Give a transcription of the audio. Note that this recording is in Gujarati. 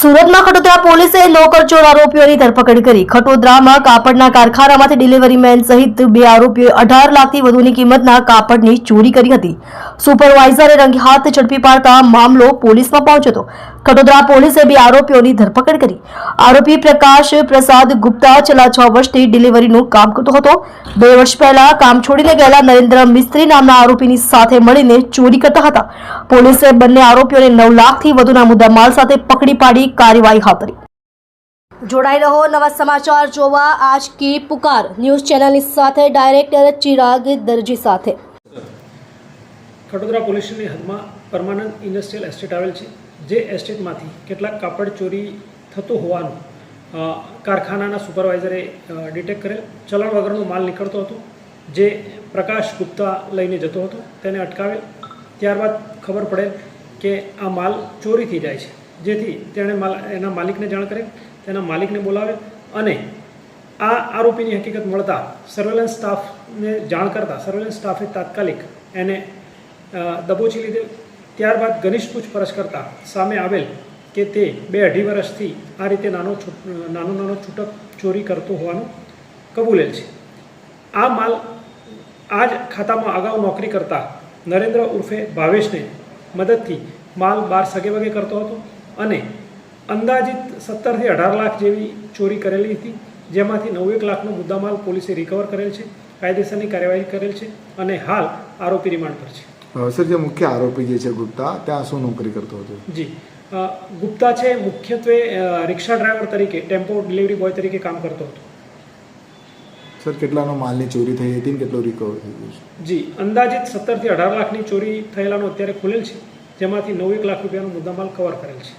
સુરતમાં ખટોદરા પોલીસે નોકરચોર આરોપીઓની ધરપકડ કરી. ખટોદરામાં કાપડના કારખાનામાંથી ડિલિવરી મેન સહિત 2 આરોપીઓએ 18 લાખથી વધુની કિંમતના કાપડની ચોરી કરી હતી. સુપરવાઇઝરે રંગે હાથ ઝડપી પાડતા મામલો પોલીસમાં પહોંચ્યો હતો. ખટોદરા પોલીસે 2 આરોપીઓની ધરપકડ કરી. આરોપી પ્રકાશ પ્રસાદ ગુપ્તા છેલ્લા 6 વર્ષથી ડિલિવરીનું કામ કરતો હતો. 2 વર્ષ પહેલા કામ છોડીને ગયેલા નરેન્દ્ર મિસ્ત્રી નામના આરોપીની સાથે મળીને ચોરી કરતા હતા. પોલીસે બંને આરોપીઓને 9 લાખથી વધુના મુદ્દામાલ સાથે પકડી પાડી કાર્યવાહી હાથ ધરી. જોડાઈ રહો નવા સમાચાર જોવા આજ કી પુકાર ન્યૂઝ ચેનલની સાથે ડાયરેક્ટર ચિરાગ દરજી સાથે. ખટોદરા પોલીસ સ્ટેશનની હદમાં પરમાનન્ટ ઇન્ડસ્ટ્રીયલ એસ્ટેટ આવેલ છે, જે એસ્ટેટમાંથી કેટલાક કાપડ ચોરી થતું હોવાનું કારખાનાના સુપરવાઇઝરે ડિટેક્ટ કરેલ. ચલણ વગરનો માલ નીકળતો હતો, જે પ્રકાશ ગુપ્તા લઈને જતો હતો. તેને અટકાવેલ. ત્યારબાદ ખબર પડેલ કે આ માલ ચોરી થઈ જાય છે, જેથી તેણે એના માલિકને જાણ કરેલ. તેના માલિકને બોલાવેલ અને આ આરોપીની હકીકત મળતા સર્વેલન્સ સ્ટાફને જાણ કરતા સર્વેલન્સ સ્ટાફે તાત્કાલિક એને દબોચી લીધેલ. ત્યારબાદ ઘનિષ્ઠ પૂછપરછ કરતાં સામે આવેલ કે તે 2-2.5 વર્ષથી આ રીતે નાનો છૂટક ચોરી કરતો હોવાનું કબૂલેલ છે. આ માલ આ જ ખાતામાં અગાઉ નોકરી કરતા નરેન્દ્ર ઉર્ફે ભાવેશને મદદથી માલ બહાર સગેવગે કરતો હતો અને અંદાજિત 17 થી 18 લાખ જેવી ચોરી કરેલી હતી, જેમાંથી 9 લાખનો મુદ્દામાલ પોલીસે રિકવર કરેલ છે. કાયદેસરની કાર્યવાહી કરેલ છે અને હાલ આરોપી રિમાન્ડ પર છે. સર, જે મુખ્ય આરોપી જે છે ગુપ્તા, ત્યાં શું નોકરી કરતો હતો? જી, ગુપ્તા છે મુખ્યત્વે રિક્ષા ડ્રાઈવર તરીકે, ટેમ્પો ડિલિવરી બોય તરીકે કામ કરતો હતો. સર, કેટલાનો માલની ચોરી થઈ હતી અને કેટલો રિકવર થઈ ગયો છે? જી, અંદાજિત 17 થી 18 લાખની ચોરી થયેલાનો અત્યારે ખુલેલ છે, જેમાંથી 9 લાખ રૂપિયાનો મુદ્દામાલ કવર કરેલ છે.